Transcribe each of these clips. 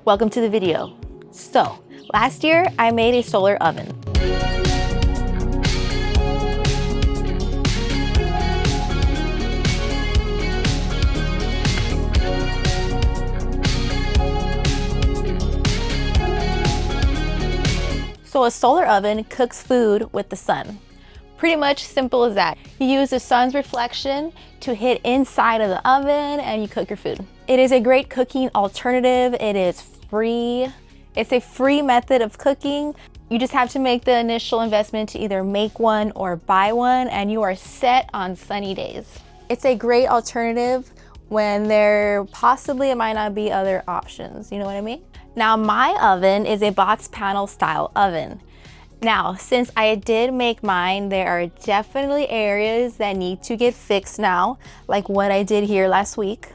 Welcome to the video. So, last year I made a solar oven. So a solar oven cooks food with the sun. Pretty much simple as that. You use the sun's reflection to hit inside of the oven and you cook your food. It is a great cooking alternative. It is free. It's a free method of cooking. You just have to make the initial investment to either make one or buy one and you are set on sunny days. It's a great alternative when there possibly might not be other options. You know what I mean? Now my oven is a box panel style oven. Now, since I did make mine, there are definitely areas that need to get fixed now, like what I did here last week.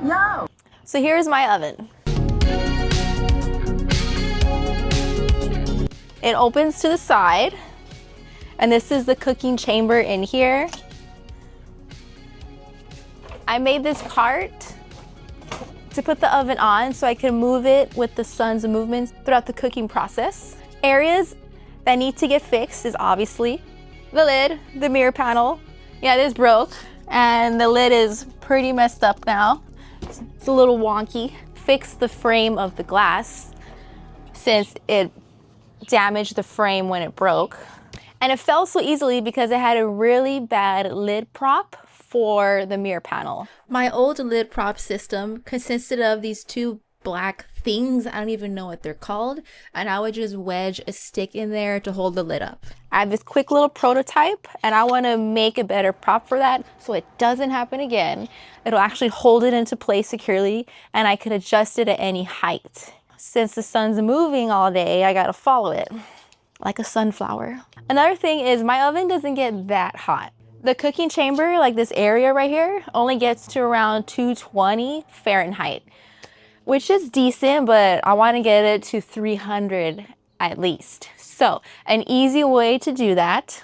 No. So here's my oven. It opens to the side, and this is the cooking chamber in here. I made this part to put the oven on so I can move it with the sun's movements throughout the cooking process. Areas that need to get fixed is obviously the lid, the mirror panel. Yeah, this broke and the lid is pretty messed up now. It's a little wonky. Fix the frame of the glass since it damaged the frame when it broke. And it fell so easily because it had a really bad lid prop for the mirror panel. My old lid prop system consisted of these two black things. I don't even know what they're called. And I would just wedge a stick in there to hold the lid up. I have this quick little prototype and I want to make a better prop for that so it doesn't happen again. It'll actually hold it into place securely and I can adjust it at any height. Since the sun's moving all day, I gotta follow it like a sunflower. Another thing is my oven doesn't get that hot. The cooking chamber, like this area right here, only gets to around 220 Fahrenheit, which is decent, but I want to get it to 300 at least. So an easy way to do that,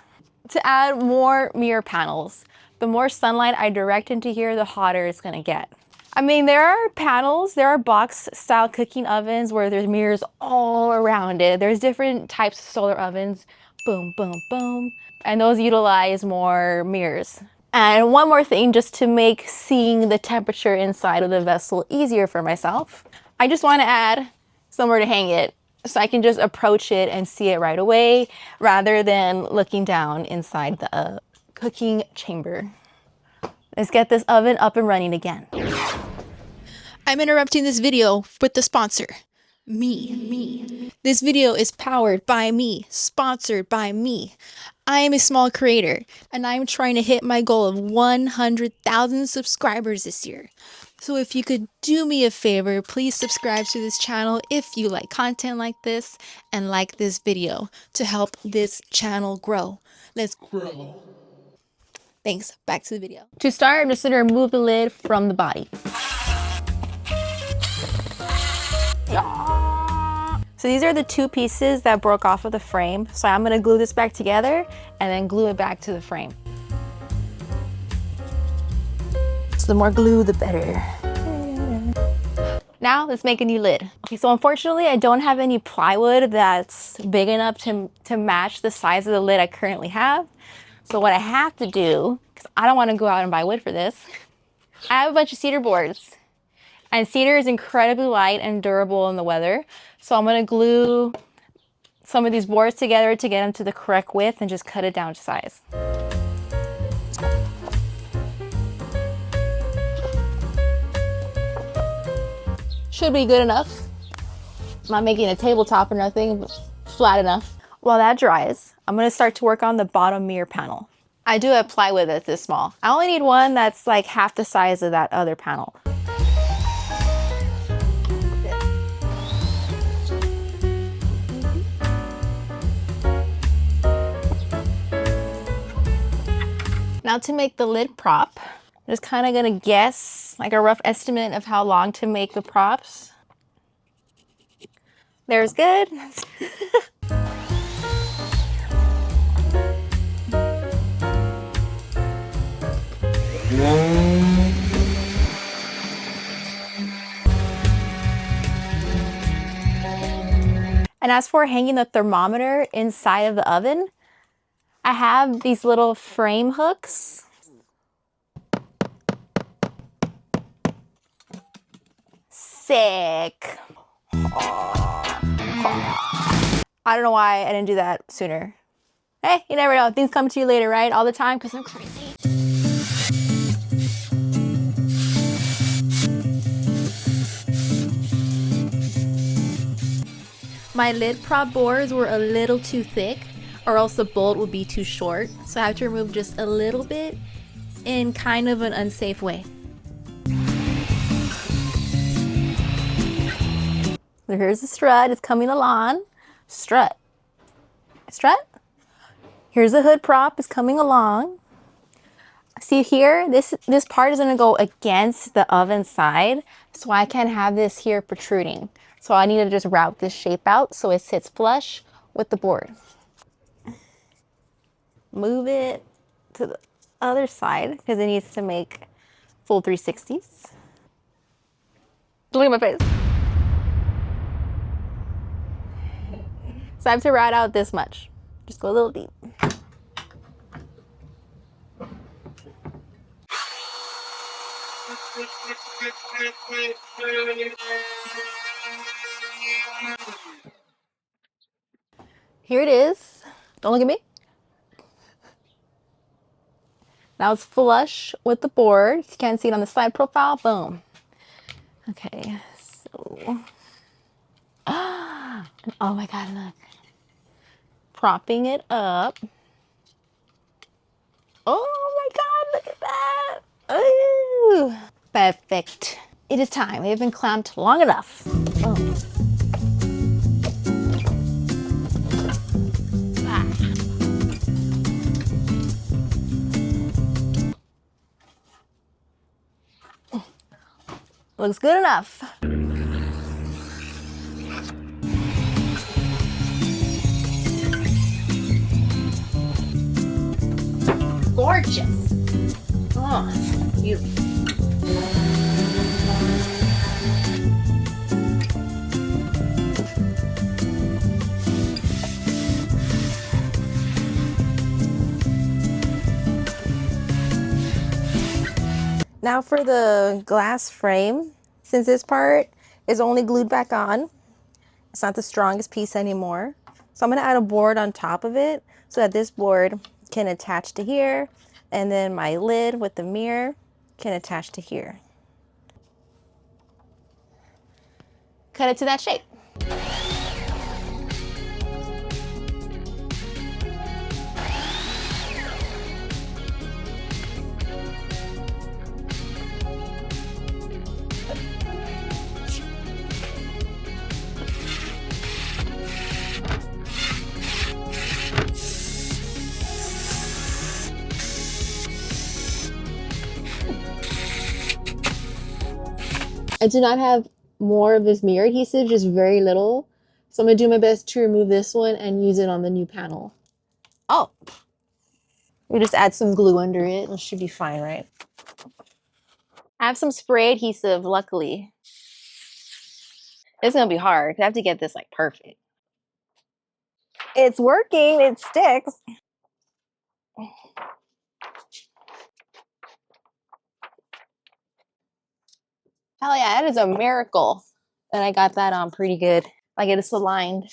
to add more mirror panels. The more sunlight I direct into here, the hotter it's gonna get. I mean, there are panels, there are box style cooking ovens where there's mirrors all around it. There's different types of solar ovens, boom, boom, boom. And those utilize more mirrors. And one more thing, just to make seeing the temperature inside of the vessel easier for myself, I just want to add somewhere to hang it so I can just approach it and see it right away rather than looking down inside the cooking chamber. Let's get this oven up and running again. I'm interrupting this video with the sponsor. Me. This video is powered by me, sponsored by me. I am a small creator and I'm trying to hit my goal of 100,000 subscribers this year. So if you could do me a favor, please subscribe to this channel if you like content like this and like this video to help this channel grow. Let's grow. Thanks, back to the video. To start, I'm just gonna remove the lid from the body. So these are the two pieces that broke off of the frame. So I'm gonna glue this back together and then glue it back to the frame. So the more glue, the better. Now let's make a new lid. Okay, so unfortunately I don't have any plywood that's big enough to match the size of the lid I currently have. So what I have to do, because I don't wanna go out and buy wood for this, I have a bunch of cedar boards. And cedar is incredibly light and durable in the weather. So I'm gonna glue some of these boards together to get them to the correct width and just cut it down to size. Should be good enough. I'm not making a tabletop or nothing, but flat enough. While that dries, I'm gonna start to work on the bottom mirror panel. I do have plywood that's this small. I only need one that's like half the size of that other panel. Now to make the lid prop, I'm just kind of gonna guess like a rough estimate of how long to make the props. There's good. And as for hanging the thermometer inside of the oven, I have these little frame hooks. Sick. I don't know why I didn't do that sooner. Hey, you never know. Things come to you later, right? All the time, because I'm crazy. My lid prop boards were a little too thick, or else the bolt would be too short. So I have to remove just a little bit in kind of an unsafe way. So here's the strut. It's coming along. Strut. Strut. Here's the hood prop. It's coming along. See here, this part is going to go against the oven side, so I can't have this here protruding. So I need to just route this shape out so it sits flush with the board. Move it to the other side because it needs to make full 360s. Look at my face. So I have to route out this much. Just go a little deep. Here it is. Don't look at me. Now it's flush with the board. You can't see it on the side profile. Boom. Okay, so. Oh my God, look. Propping it up. Oh my God, look at that. Ooh. Perfect. It is time. They've been clamped long enough. Boom. Looks good enough. Gorgeous. Oh, beautiful. Now for the glass frame, since this part is only glued back on, it's not the strongest piece anymore. So I'm gonna add a board on top of it so that this board can attach to here, and then my lid with the mirror can attach to here. Cut it to that shape. I do not have more of this mirror adhesive, just very little. So I'm gonna do my best to remove this one and use it on the new panel. Oh, we just add some glue under it. It should be fine, right? I have some spray adhesive, luckily. It's gonna be hard. I have to get this like perfect. It's working, it sticks. Hell yeah, that is a miracle. And I got that on pretty good. I get it aligned.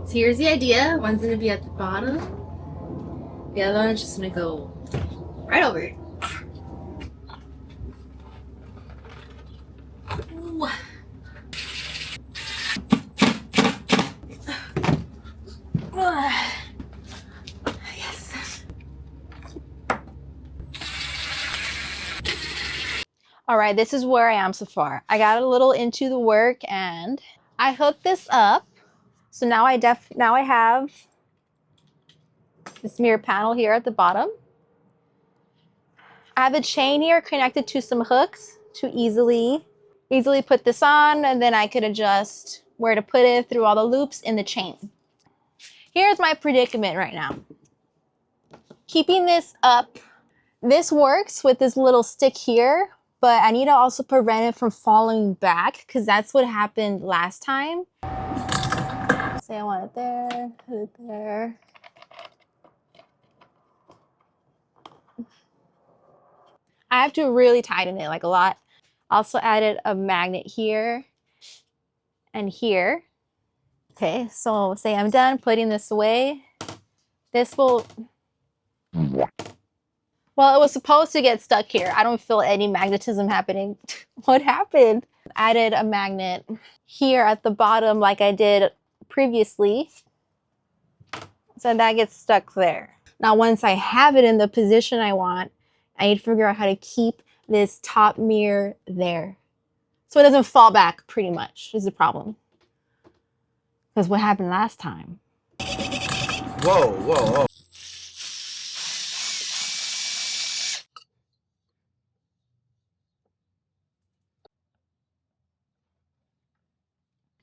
So here's the idea. One's gonna be at the bottom. The other one's just gonna go right over it. Ooh. Yes. All right, this is where I am so far. I got a little into the work and I hooked this up. So now I have this mirror panel here at the bottom. I have a chain here connected to some hooks to easily put this on, and then I could adjust where to put it through all the loops in the chain. Here's my predicament right now. Keeping this up, this works with this little stick here, but I need to also prevent it from falling back because that's what happened last time. Say I want it there, put it there. I have to really tighten it like a lot. Also added a magnet here and here. Okay, so say I'm done putting this away. This will, well, it was supposed to get stuck here. I don't feel any magnetism happening. What happened? Added a magnet here at the bottom like I did previously. So that gets stuck there. Now, once I have it in the position I want, I need to figure out how to keep this top mirror there. So it doesn't fall back pretty much is the problem. Because what happened last time? Whoa, whoa, whoa.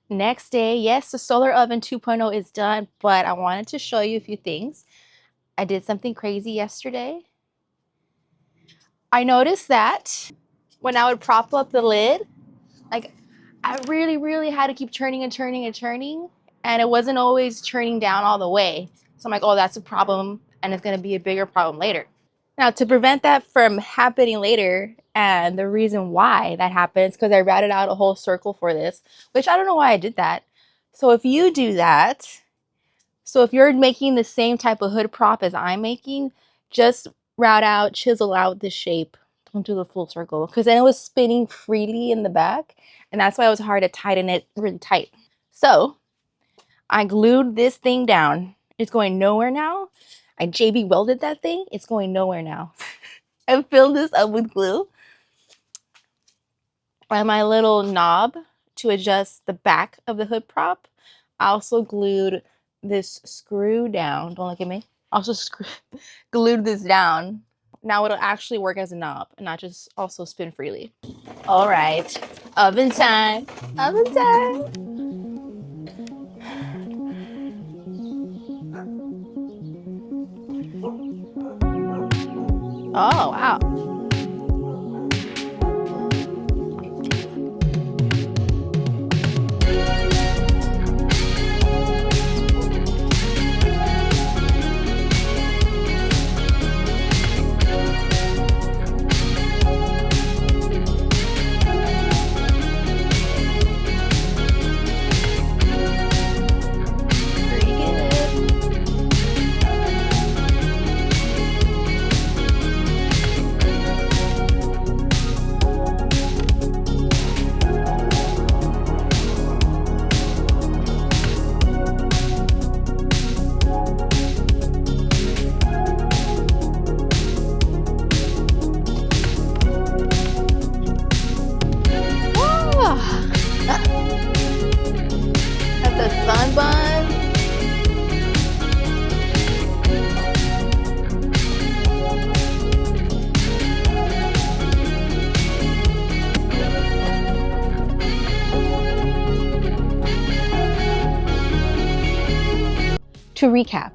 Next day, yes, the solar oven 2.0 is done, but I wanted to show you a few things. I did something crazy yesterday. I noticed that when I would prop up the lid, like I really had to keep turning and turning and turning, and it wasn't always turning down all the way. So I'm like, oh, that's a problem, and it's gonna be a bigger problem later. Now, to prevent that from happening later, and the reason why that happens, because I routed out a whole circle for this, which I don't know why I did that. So if you do that, so if you're making the same type of hood prop as I'm making, just route out, chisel out the shape. Don't do the full circle, because then it was spinning freely in the back, and that's why it was hard to tighten it really tight. So I glued this thing down. It's going nowhere now. I JB welded that thing. It's going nowhere now. I filled this up with glue. And my little knob to adjust the back of the hood prop, I also glued this screw down. Don't look at me. Also glued this down. Now it'll actually work as a knob and not just also spin freely. All right, oven time. Oven time. Oh, wow. Sun bun. To recap,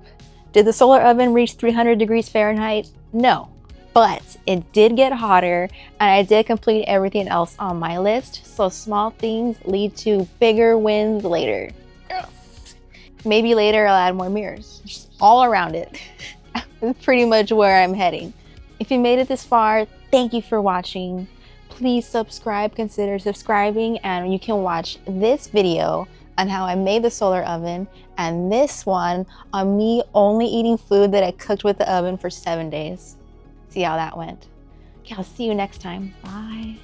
did the solar oven reach 300 degrees Fahrenheit? No, but it did get hotter, and I did complete everything else on my list, so small things lead to bigger wins later. Maybe later I'll add more mirrors, just all around it. That's pretty much where I'm heading. If you made it this far, thank you for watching. Please subscribe, consider subscribing, and you can watch this video on how I made the solar oven and this one on me only eating food that I cooked with the oven for 7 days. See how that went. Okay, I'll see you next time. Bye.